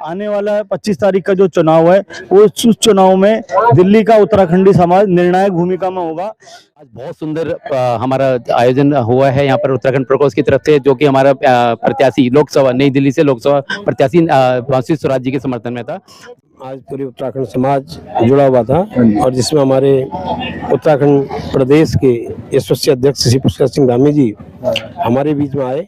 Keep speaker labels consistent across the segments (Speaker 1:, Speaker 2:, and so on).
Speaker 1: आने वाला 25 तारीख का जो चुनाव है उस चुनाव में दिल्ली का उत्तराखंडी समाज निर्णायक भूमिका में होगा।
Speaker 2: आज बहुत सुंदर हमारा आयोजन हुआ है यहाँ पर उत्तराखंड प्रकोष्ठ की तरफ से, जो कि हमारा प्रत्याशी लोकसभा नई दिल्ली से लोकसभा प्रत्याशी वासुदेव स्वराज जी के समर्थन में था।
Speaker 3: आज पूरी उत्तराखंड समाज जुड़ा हुआ था और जिसमें हमारे उत्तराखंड प्रदेश के यशस्वी अध्यक्ष श्री पुष्कर सिंह धामी जी हमारे बीच में आए।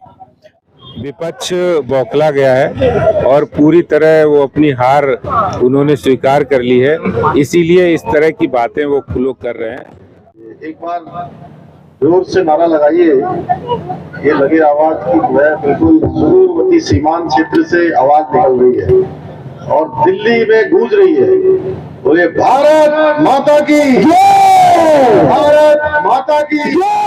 Speaker 4: विपक्ष बौखला गया है और पूरी तरह वो अपनी हार उन्होंने स्वीकार कर ली है, इसीलिए इस तरह की बातें वो लोग कर रहे हैं।
Speaker 5: एक बार जोर से नारा लगाइए, ये लगे आवाज की जो है बिल्कुल सुदूरवर्ती सीमांत क्षेत्र से आवाज निकल रही है और दिल्ली में गूंज रही है। बोले भारत माता की जय, भारत माता की जय।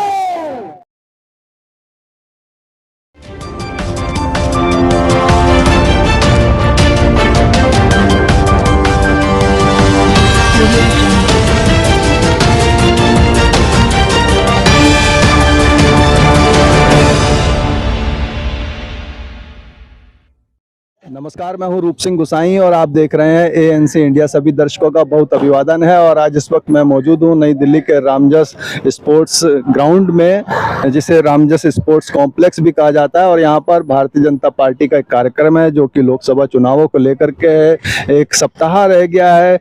Speaker 1: नमस्कार, मैं हूं रूप सिंह गुसाई और आप देख रहे हैं ANC इंडिया। सभी दर्शकों का बहुत अभिवादन है और आज इस वक्त मैं मौजूद हूं नई दिल्ली के रामजस स्पोर्ट्स ग्राउंड में, जिसे रामजस स्पोर्ट्स कॉम्प्लेक्स भी कहा जाता है। और यहां पर भारतीय जनता पार्टी का एक कार्यक्रम है जो कि लोकसभा चुनावों को लेकर के है। एक सप्ताह रह गया है,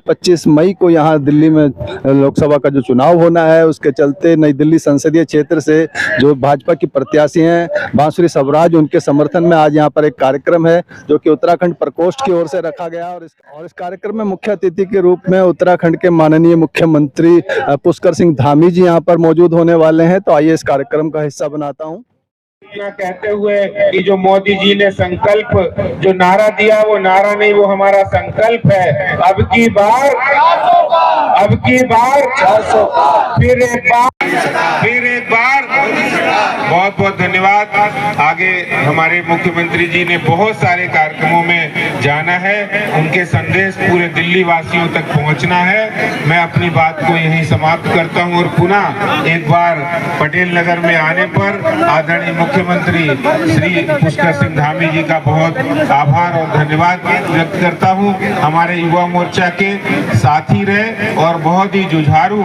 Speaker 1: 25 मई को यहाँ दिल्ली में लोकसभा का जो चुनाव होना है, उसके चलते नई दिल्ली संसदीय क्षेत्र से जो भाजपा की प्रत्याशी हैं बांसुरी स्वराज, उनके समर्थन में आज यहाँ पर एक कार्यक्रम है जो कि उत्तराखंड प्रकोष्ठ की ओर से रखा गया। और इस कार्यक्रम में मुख्य अतिथि के रूप में उत्तराखंड के माननीय मुख्यमंत्री पुष्कर सिंह धामी जी यहाँ पर मौजूद होने वाले हैं। तो आइए इस कार्यक्रम का हिस्सा बनाता हूँ।
Speaker 6: कहते हुए कि जो मोदी जी ने संकल्प जो नारा दिया, वो नारा नहीं, वो हमारा संकल्प है। अब की बार 400, फिर एक बार बहुत बहुत धन्यवाद। आगे हमारे मुख्यमंत्री जी ने बहुत सारे कार्यक्रमों में जाना है, उनके संदेश पूरे दिल्ली वासियों तक पहुंचना है। मैं अपनी बात को यहीं समाप्त करता हूं और पुनः एक बार पटेल नगर में आने पर आदरणीय मुख्यमंत्री श्री पुष्कर सिंह धामी जी का बहुत आभार और धन्यवाद व्यक्त करता हूं। हमारे युवा मोर्चा के साथी रहे और बहुत ही जुझारू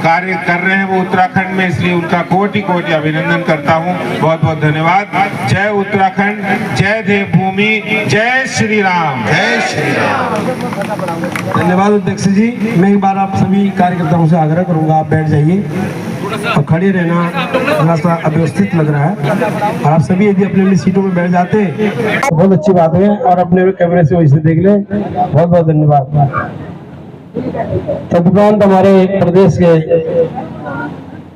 Speaker 6: कार्य कर रहे हैं वो उत्तराखंड में, इसलिए उनका कोटि कोटि अभिनंदन करता हूं। बहुत बहुत धन्यवाद। जय उत्तराखंड, जय देवभूमि, जय श्री राम, जय श्री राम।
Speaker 3: धन्यवाद अध्यक्ष जी। मैं एक बार आप सभी कार्यकर्ताओं से आग्रह करूंगा, आप बैठ जाइए और खड़े रहना थोड़ा सा अव्यवस्थित लग रहा है। और आप सभी यदि अपनी अपनी सीटों में बैठ जाते तो बहुत अच्छी बात है और अपने कैमरे से वैसे देख ले। बहुत बहुत धन्यवाद। तदुपरांत हमारे प्रदेश के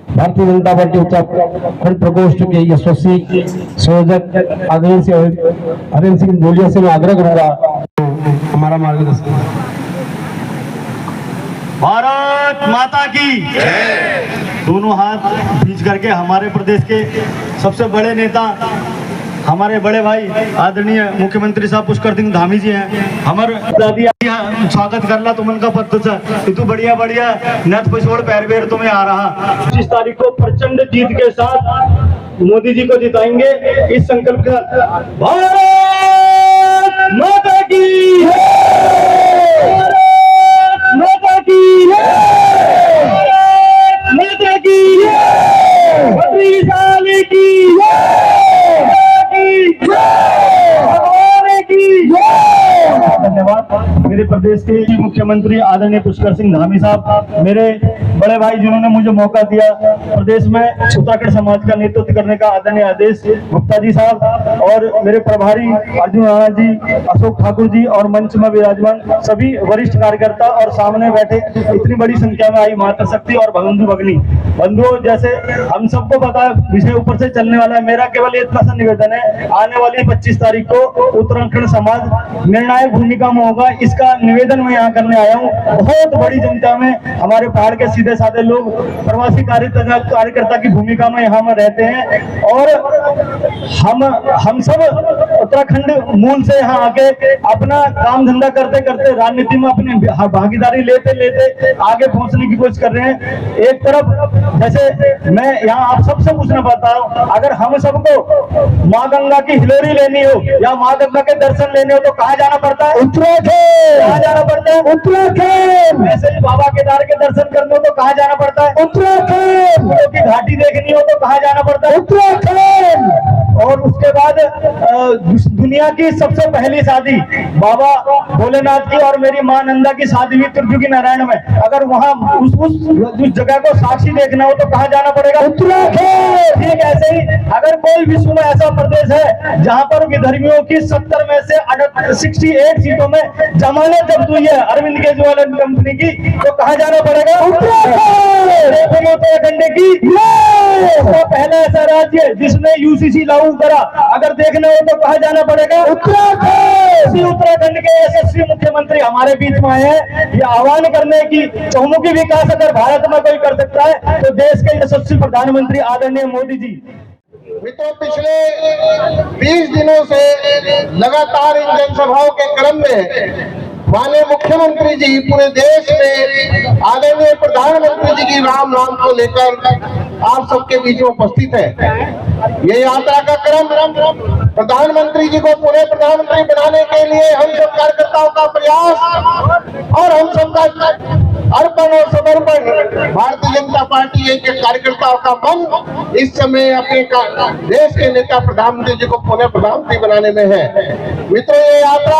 Speaker 3: भारतीय जनता पार्टी उत्तराखंड प्रकोष्ठ के यशस्वी संयोजक आदरणीय हरेंद्र सिंह जोलिया से मैं आग्रह करूंगा हमारा मार्गदर्शन।
Speaker 1: भारत माता की जय। दोनों हाथ बीच करके हमारे प्रदेश के सबसे बड़े नेता, हमारे बड़े भाई आदरणीय मुख्यमंत्री साहब पुष्कर सिंह धामी जी हैं। हमारे दादी स्वागत करला तुमन का पत्त तू बढ़िया बढ़िया नथ पिछोड़ पैर बेर तुम्हें आ रहा। 25 तारीख को प्रचंड जीत के साथ मोदी जी को जिताएंगे, इस संकल्प के साथ। भारत माता की भारत माता की भारत माता की बद्री साल की धन्यवाद। मेरे प्रदेश के मुख्यमंत्री आदरणीय पुष्कर सिंह धामी साहब, मेरे बड़े भाई जिन्होंने मुझे मौका दिया प्रदेश में उत्तराखंड समाज का नेतृत्व करने का, आदरणीय आदेश गुप्ता जी साहब, और मेरे प्रभारी अर्जुन राणा जी, अशोक ठाकुर जी और मंच में विराजमान सभी वरिष्ठ कार्यकर्ता और सामने बैठे इतनी बड़ी संख्या में आई माता शक्ति और बंधु भगनी बंधुओं, जैसे हम सबको पता है विषय ऊपर से चलने वाला है। मेरा केवल इतना सा निवेदन है, आने वाली 25 तारीख को उत्तराखंड समाज निर्णायक भूमिका में होगा। इसका
Speaker 7: का निवेदन मैं यहाँ करने आया हूँ। बहुत बड़ी जनता में हमारे पहाड़ के सीधे साधे लोग प्रवासी कार्यकर्ता की भूमिका में यहाँ में रहते हैं और हम सब उत्तराखंड मूल से यहाँ आके अपना काम धंधा करते करते राजनीति में अपनी भागीदारी लेते लेते आगे पहुंचने की कोशिश कर रहे हैं। एक तरफ जैसे मैं यहाँ आप सबसे पूछना चाहता हूँ, अगर हम सबको माँ गंगा की हिलोरी लेनी हो या माँ गंगा के दर्शन लेने हो तो कहाँ जाना पड़ता है? उत्तराखंड। कहाँ जाना पड़ता है? उत्तराखंड। वैसे ही बाबा केदार के दर्शन करने हो तो कहाँ जाना पड़ता है? उत्तराखंड। फूलों की घाटी देखनी हो तो कहाँ जाना पड़ता है? उत्तराखंड। और उसके बाद दुनिया की सबसे पहली शादी बाबा भोलेनाथ की और मेरी मां नंदा की शादी हुई त्रिजुगी नारायण में। अगर वहां उस जगह को साक्षी देखना हो तो कहाँ जाना पड़ेगा? उत्तराखंड। ठीक ऐसे ही अगर कोई विश्व में ऐसा प्रदेश है जहां पर विधर्मियों की 70 में से 68 सीटों में जमानत जब्त हुई है अरविंद केजरीवाल कंपनी की, तो कहाँ जाना पड़ेगा? उत्तराखंड की पहला ऐसा राज्य जिसने यूसीसी लागू करा, अगर देखना हो तो कहाँ जाना पड़ेगा? उत्तराखंड। उत्तराखंड के यशस्वी मुख्यमंत्री हमारे बीच में हैं। ये आह्वान करने की चहुमुखी विकास अगर भारत में कोई कर सकता है तो देश के यशस्वी प्रधानमंत्री आदरणीय मोदी जी।
Speaker 8: मित्रों, पिछले 20 दिनों से लगातार इन जनसभाओं के क्रम में माननीय मुख्यमंत्री जी पूरे देश में आदरणीय प्रधानमंत्री जी की राम नाम को लेकर आप सबके बीच में उपस्थित है। ये यात्रा का क्रम प्रधानमंत्री जी को पुनः प्रधानमंत्री बनाने के लिए हम सब कार्यकर्ताओं का प्रयास और हम सबका अर्पण और समर्पण भारतीय जनता पार्टी के कार्यकर्ताओं का मन इस समय अपने देश के नेता प्रधानमंत्री जी को पुनः प्रधानमंत्री बनाने में है। मित्रों, ये यात्रा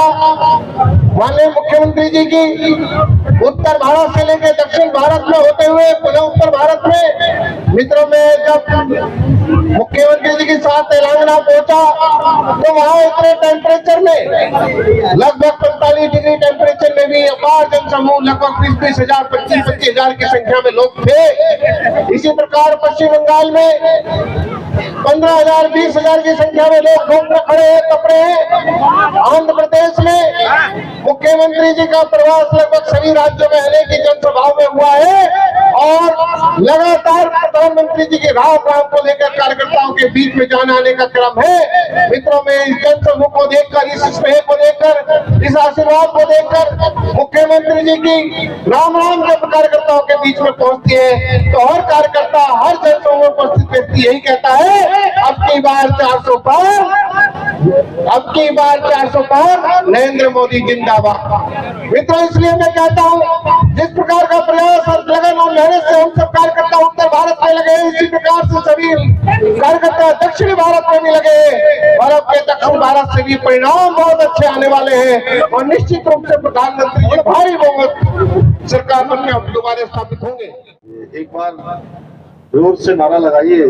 Speaker 8: माननीय मुख्यमंत्री जी की उत्तर भारत से लेकर दक्षिण भारत में होते हुए पुनः उत्तर भारत में मित्रों में जब मुख्यमंत्री जी के साथ तेलंगाना पहुंचा तो वहां इतने टेम्परेचर में लगभग 45 डिग्री टेम्परेचर में भी अपार जनसमूह लगभग 20-20 हजार 25-25 हजार की संख्या में लोग थे। इसी प्रकार पश्चिम बंगाल में 15,000 20,000 की संख्या में लोग घूम खड़े हैं कपड़े हैं। आंध्र प्रदेश में मुख्यमंत्री जी का प्रवास लगभग सभी राज्यों में अनेक जनसभाओं में हुआ है और लगातार प्रधानमंत्री जी के राम को लेकर कार्यकर्ताओं के बीच में जाने आने का क्रम है। मित्रों में इस जनसमूह को देखकर, इस स्नेह को देखकर, इस आशीर्वाद को देखकर मुख्यमंत्री जी की राम जब कार्यकर्ताओं के बीच में पहुंचती है तो हर कार्यकर्ता हर जनसमूह में उपस्थित व्यक्ति यही कहता है अब की बार 400 पार नरेंद्र मोदी जिंदाबाद। मित्रों, इसलिए मैं कहता हूं जिस प्रकार का प्रयास और लगन और मेहनत से हम सब कार्यकर्ता उत्तर भारत में लगे, इसी प्रकार से सभी कार्यकर्ता दक्षिणी भारत में भी लगे और अब के दक्षिण भारत से भी परिणाम बहुत अच्छे आने वाले हैं और निश्चित रूप से प्रधानमंत्री जी भारी बहुमत सरकार बनने दोबारा स्थापित होंगे।
Speaker 5: एक बार जोर से नारा लगाइए,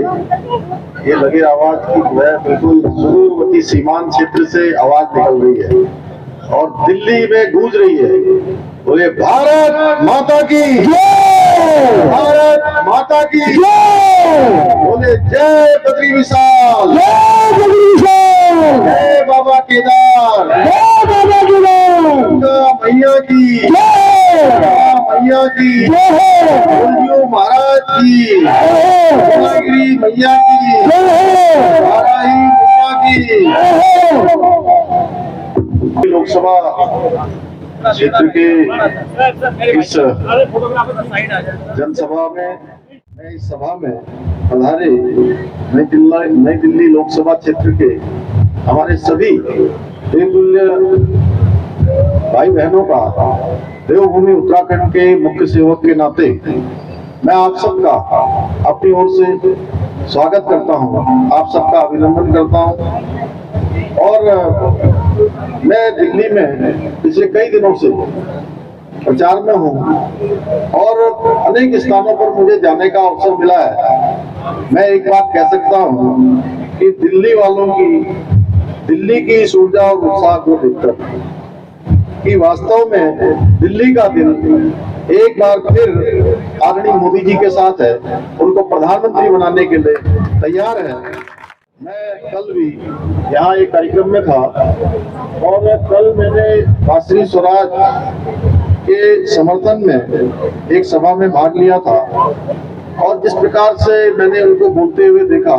Speaker 5: ये लगे आवाज की जो है बिल्कुल सुदूरवर्ती सीमांत क्षेत्र से आवाज निकल रही है और दिल्ली में गूंज रही है। बोले भारत माता की जय, भारत माता की जय। बोले जय बद्री विशाल, जय बद्री विशाल, जय बाबा केदार, जय बाबा केदार, गंगा मैया की जय, गंगा मैया की जय, बोलियो महाराज की जय, रत्नागिरी मैया की जय, वाराही मैया की जय। लोकसभा क्षेत्र के इस जनसभा में मैं इस सभा में पधारे नई दिल्ली लोकसभा क्षेत्र के हमारे सभी देवतुल्य भाई बहनों का देवभूमि उत्तराखंड के मुख्य सेवक के नाते मैं आप सबका अपनी ओर से स्वागत करता हूं, आप सबका अभिनंदन करता हूं। और मैं दिल्ली में पिछले कई दिनों से प्रचार में हूं और अनेक स्थानों पर मुझे जाने का अवसर मिला है। मैं एक बात कह सकता हूं कि दिल्ली वालों की, दिल्ली की इस ऊर्जा और उत्साह को देखकर कि वास्तव में दिल्ली का दिल एक बार फिर आदरणीय मोदी जी के साथ है, उनको प्रधानमंत्री बनाने के लिए तैयार है। मैं कल भी यहाँ एक कार्यक्रम में था और कल मैंने बांसुरी स्वराज के समर्थन में एक सभा में भाग लिया था और जिस प्रकार से मैंने उनको बोलते हुए देखा,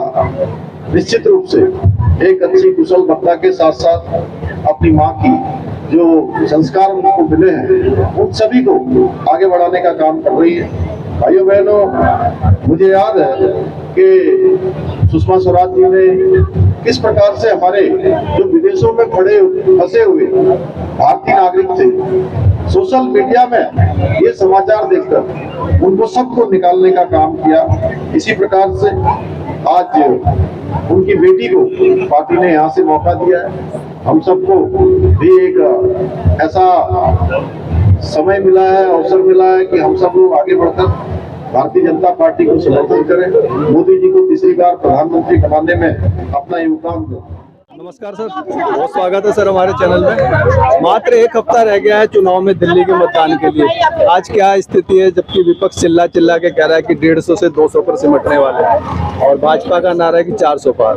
Speaker 5: निश्चित रूप से एक अच्छी कुशल वक्ता के साथ साथ अपनी माँ की जो संस्कार उनको मिले हैं उन सभी को आगे बढ़ाने का काम कर रही है। भाइयों बहनों, मुझे याद है कि सुषमा स्वराज जी ने किस प्रकार से हमारे जो विदेशों में फंसे हुए भारतीय नागरिक थे, सोशल मीडिया में ये समाचार देखकर उनको सबको निकालने का काम किया। इसी प्रकार से आज उनकी बेटी को पार्टी ने यहाँ से मौका दिया है। हम सबको भी एक ऐसा समय मिला है, अवसर मिला है कि हम सब लोग आगे बढ़कर भारतीय जनता पार्टी को समर्थन करें, मोदी जी को तीसरी बार प्रधानमंत्री बनाने में अपना योगदान दें।
Speaker 1: नमस्कार सर, बहुत स्वागत है सर हमारे चैनल में। मात्र एक हफ्ता रह गया है चुनाव में दिल्ली के मतदान के लिए। आज क्या स्थिति है, जबकि विपक्ष चिल्ला चिल्ला के कह रहा है कि 150 से 200 पर सिमटने वाले हैं और भाजपा का नारा है कि 400 पार।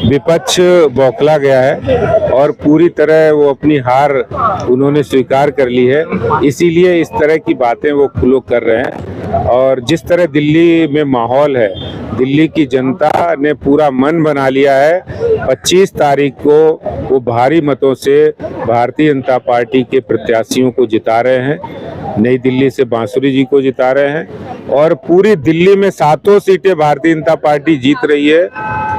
Speaker 4: विपक्ष बौखला गया है और पूरी तरह वो अपनी हार उन्होंने स्वीकार कर ली है, इसीलिए इस तरह की बातें वो लोग कर रहे हैं। और जिस तरह दिल्ली में माहौल है, दिल्ली की जनता ने पूरा मन बना लिया है। 25 तारीख को वो भारी मतों से भारतीय जनता पार्टी के प्रत्याशियों को जिता रहे हैं। नई दिल्ली से बांसुरी जी को जिता रहे हैं और पूरी दिल्ली में 7 सीटें भारतीय जनता पार्टी जीत रही है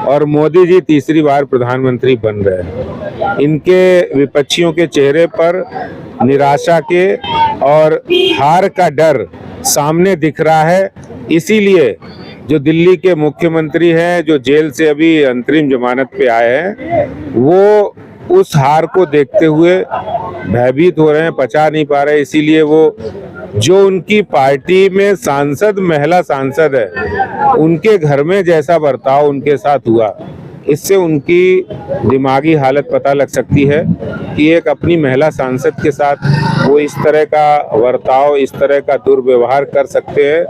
Speaker 4: और मोदी जी तीसरी बार प्रधानमंत्री बन रहे हैं। इनके विपक्षियों के चेहरे पर निराशा के और हार का डर सामने दिख रहा है। इसीलिए जो दिल्ली के मुख्यमंत्री हैं, जो जेल से अभी अंतरिम जमानत पे आए हैं, वो उस हार को देखते हुए भयभीत हो रहे हैं, पचा नहीं पा रहे। इसीलिए वो जो उनकी पार्टी में सांसद, महिला सांसद है, उनके घर में जैसा बर्ताव उनके साथ हुआ, इससे उनकी दिमागी हालत पता लग सकती है कि एक अपनी महिला सांसद के साथ वो इस तरह का बर्ताव, इस तरह का दुर्व्यवहार कर सकते हैं,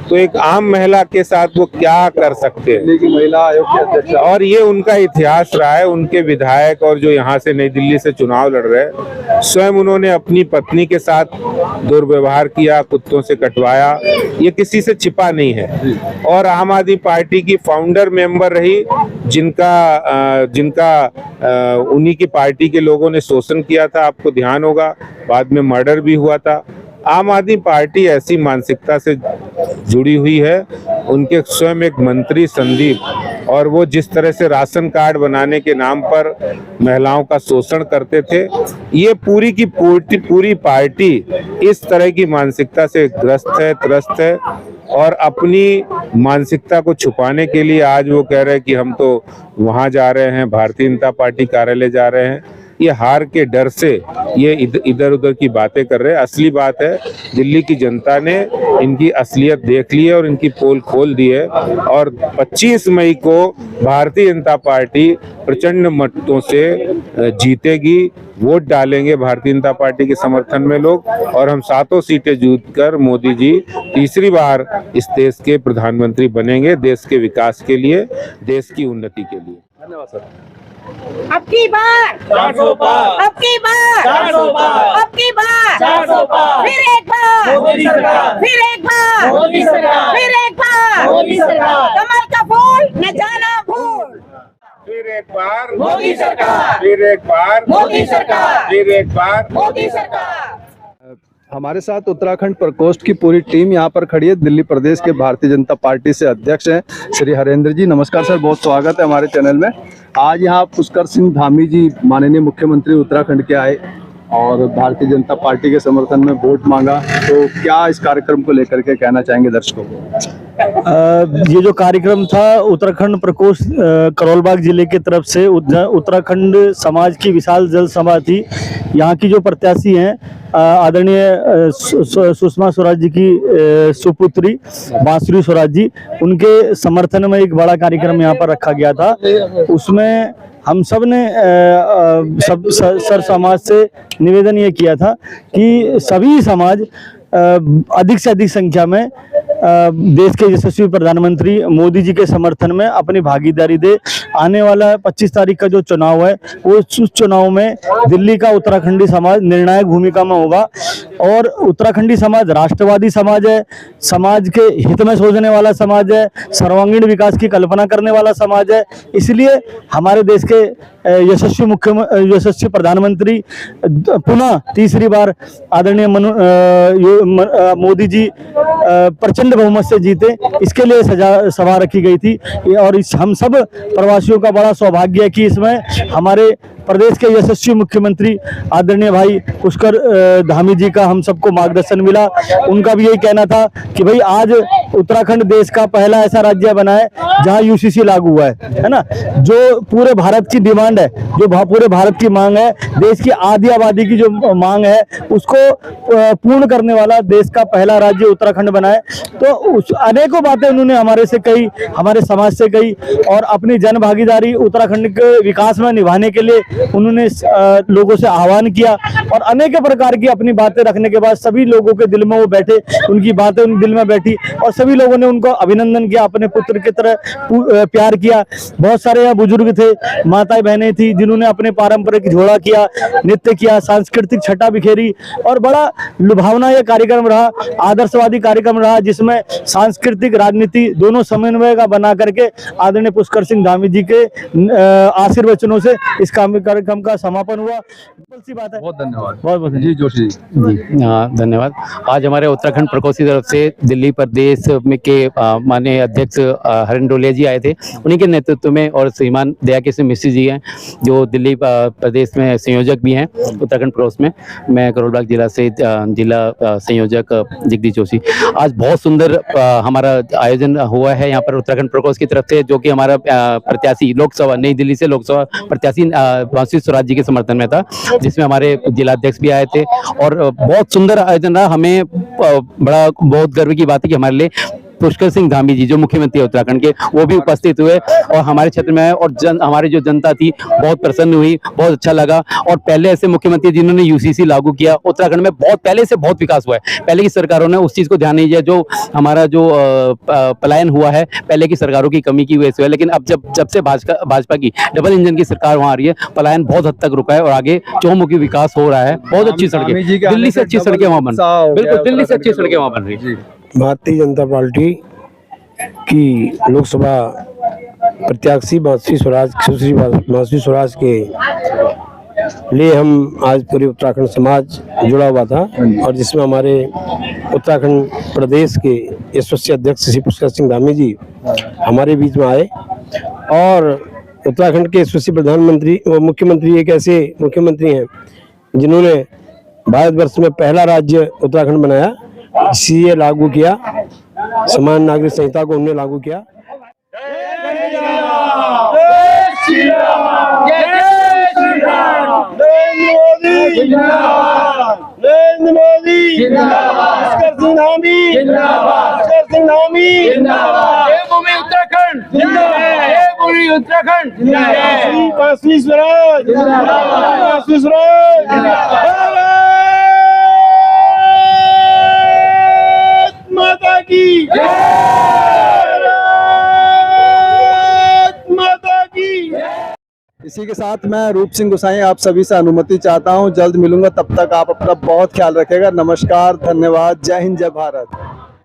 Speaker 4: तो एक आम महिला के साथ वो क्या कर सकते हैं।
Speaker 1: लेकिन महिला आयोग के अध्यक्ष
Speaker 4: और ये उनका इतिहास रहा है। उनके विधायक और जो यहाँ से नई दिल्ली से चुनाव लड़ रहे हैं, स्वयं उन्होंने अपनी पत्नी के साथ दुर्व्यवहार किया, कुत्तों से कटवाया, ये किसी से छिपा नहीं है। और आम आदमी पार्टी की फाउंडर मेंबर रही, जिनका उन्हीं की पार्टी के लोगों ने शोषण किया था, आपको ध्यान होगा, बाद में मर्डर भी हुआ था। आम आदमी पार्टी ऐसी मानसिकता से जुड़ी हुई है। उनके स्वयं एक मंत्री संदीप, और वो जिस तरह से राशन कार्ड बनाने के नाम पर महिलाओं का शोषण करते थे, ये पूरी की पूरी पार्टी इस तरह की मानसिकता से त्रस्त है और अपनी मानसिकता को छुपाने के लिए आज वो कह रहे हैं कि हम तो वहाँ जा रहे हैं, भारतीय जनता पार्टी कार्यालय जा रहे हैं। ये हार के डर से ये इधर उधर की बातें कर रहे हैं। असली बात है, दिल्ली की जनता ने इनकी असलियत देख ली है और इनकी पोल खोल दी है और 25 मई को भारतीय जनता पार्टी प्रचंड मतों से जीतेगी। वोट डालेंगे भारतीय जनता पार्टी के समर्थन में लोग और हम 7 सीटें जीतकर मोदी जी तीसरी बार इस देश के प्रधानमंत्री बनेंगे, देश के विकास के लिए, देश की उन्नति के लिए।
Speaker 1: धन्यवाद सर।
Speaker 9: अब की बार 400 पार, अब की बार 400 पार, अब की बार 400 पार, फिर एक बार मोदी सरकार, फिर एक बार मोदी सरकार, फिर एक बार मोदी सरकार, कमल का फूल न जाना भूल,
Speaker 6: फिर एक बार
Speaker 9: मोदी सरकार,
Speaker 6: फिर एक बार
Speaker 9: मोदी सरकार,
Speaker 6: फिर एक बार
Speaker 9: मोदी सरकार।
Speaker 1: हमारे साथ उत्तराखंड प्रकोष्ठ की पूरी टीम यहाँ पर खड़ी है। दिल्ली प्रदेश के भारतीय जनता पार्टी से अध्यक्ष हैं श्री हरेंद्र जी। नमस्कार सर, बहुत स्वागत है हमारे चैनल में। आज यहाँ पुष्कर सिंह धामी जी, माननीय मुख्यमंत्री उत्तराखंड के आए और भारतीय जनता पार्टी के समर्थन में वोट मांगा, तो क्या इस कार्यक्रम को लेकर के कहना चाहेंगे दर्शकों को?
Speaker 7: ये जो कार्यक्रम था उत्तराखंड प्रकोष्ठ करोलबाग जिले की तरफ से, उत्तराखंड समाज की विशाल जल सभा थी। यहाँ की जो प्रत्याशी हैं आदरणीय सुषमा स्वराज जी की सुपुत्री बांसुरी स्वराज जी, उनके समर्थन में एक बड़ा कार्यक्रम यहाँ पर रखा गया था। उसमें हम सब ने सर समाज से निवेदन ये किया था कि सभी समाज अधिक से अधिक संख्या में देश के यशस्वी प्रधानमंत्री मोदी जी के समर्थन में अपनी भागीदारी दे। आने वाला 25 तारीख का जो चुनाव है वो उस चुनाव में दिल्ली का उत्तराखंडी समाज निर्णायक भूमिका में होगा और उत्तराखंडी समाज राष्ट्रवादी समाज है, समाज के हित में सोचने वाला समाज है, सर्वांगीण विकास की कल्पना करने वाला समाज है। इसलिए हमारे देश के यशस्वी प्रधानमंत्री पुनः तीसरी बार आदरणीय मोदी जी प्रचंड बहुमत से जीते, इसके लिए सभा रखी गई थी। और हम सब प्रवासियों का बड़ा सौभाग्य है कि इसमें हमारे प्रदेश के यशस्वी मुख्यमंत्री आदरणीय भाई पुष्कर धामी जी का हम सबको मार्गदर्शन मिला। उनका भी यही कहना था कि भाई आज उत्तराखंड देश का पहला ऐसा राज्य बना है जहां यूसीसी लागू हुआ है ना, जो पूरे भारत की डिमांड है, जो पूरे भारत की मांग है, देश की आधी आबादी की जो मांग है उसको पूर्ण करने वाला देश का पहला राज्य उत्तराखंड बना है। तो उस अनेकों बातें उन्होंने हमारे से कही, हमारे समाज से कही और अपनी जन भागीदारी उत्तराखंड के विकास में निभाने के लिए उन्होंने लोगों से आह्वान किया और अनेक प्रकार की अपनी बातें रखने के बाद सभी लोगों के दिल में वो बैठे, उनकी बातें उन दिल में बैठी और सभी लोगों ने उनको अभिनंदन किया, अपने पुत्र की तरह प्यार किया। बहुत सारे यहाँ बुजुर्ग थे, माताएं बहनें थी जिन्होंने अपने पारंपरिक झोला किया, नृत्य किया, सांस्कृतिक छटा बिखेरी और बड़ा लुभावना यह कार्यक्रम रहा, आदर्शवादी कार्यक्रम रहा जिसमें सांस्कृतिक राजनीति दोनों समन्वय का बना करके आदरणीय पुष्कर सिंह धामी जी के आशीर्वचनों से इस कार्यक्रम का समापन हुआ। सी बात है।
Speaker 1: बहुत धन्यवाद।
Speaker 7: बहुत
Speaker 1: जी जोशी
Speaker 2: जी धन्यवाद। आज हमारे उत्तराखंड प्रकोष्ठ की तरफ से दिल्ली प्रदेश में के माननीय अध्यक्ष हरेंद्र डोलिया जी आए थे, उन्हीं के नेतृत्व में, और श्रीमान दया किशन मिश्र जी हैं जो दिल्ली प्रदेश में संयोजक भी हैं उत्तराखंड प्रकोष्ठ में। मैं करोलबाग जिला से जिला संयोजक जगदीश जोशी। आज बहुत सुंदर हमारा आयोजन हुआ है यहाँ पर उत्तराखंड प्रकोष्ठ की तरफ से, जो कि हमारा प्रत्याशी लोकसभा नई दिल्ली से लोकसभा प्रत्याशी वांसी स्वराज जी के समर्थन में था, जिसमें हमारे जिलाध्यक्ष भी आए थे और बहुत सुंदर आयोजन रहा। हमें बड़ा बहुत गर्व की बात है कि हमारे लिए पुष्कर सिंह धामी जी जो मुख्यमंत्री है उत्तराखंड के, वो भी उपस्थित हुए और हमारे क्षेत्र में आए और हमारी जो जनता थी बहुत प्रसन्न हुई, बहुत अच्छा लगा। और पहले ऐसे मुख्यमंत्री जिन्होंने यूसीसी लागू किया, उत्तराखंड में बहुत पहले से बहुत विकास हुआ है। पहले की सरकारों ने उस चीज को ध्यान नहीं दिया, जो हमारा जो पलायन हुआ है पहले की सरकारों की कमी की वजह से हुआ। लेकिन अब जब से भाजपा की डबल इंजन की सरकार वहाँ आ रही है, पलायन बहुत हद तक रुका है और आगे चहुमुखी विकास हो रहा है। बहुत अच्छी सड़कें, दिल्ली से अच्छी सड़कें वहाँ बन, बिल्कुल दिल्ली से अच्छी सड़कें वहाँ बन रही है।
Speaker 3: भारतीय जनता पार्टी की लोकसभा प्रत्याशी सुश्री वांसी स्वराज के लिए हम आज पूरे उत्तराखंड समाज जुड़ा हुआ था और जिसमें हमारे उत्तराखंड प्रदेश के यशस्वी अध्यक्ष श्री पुष्कर सिंह धामी जी हमारे बीच में आए और उत्तराखंड के यशस्वी प्रधानमंत्री व मुख्यमंत्री एक ऐसे मुख्यमंत्री हैं जिन्होंने भारतवर्ष में पहला राज्य उत्तराखंड बनाया, सीए लागू किया, समान नागरिक संहिता को उन्होंने लागू किया।
Speaker 8: माता की
Speaker 1: इसी के साथ मैं रूप सिंह गुसाई आप सभी से अनुमति चाहता हूं। जल्द मिलूंगा, तब तक आप अपना बहुत ख्याल रखेगा। नमस्कार, धन्यवाद, जय हिंद, जय भारत।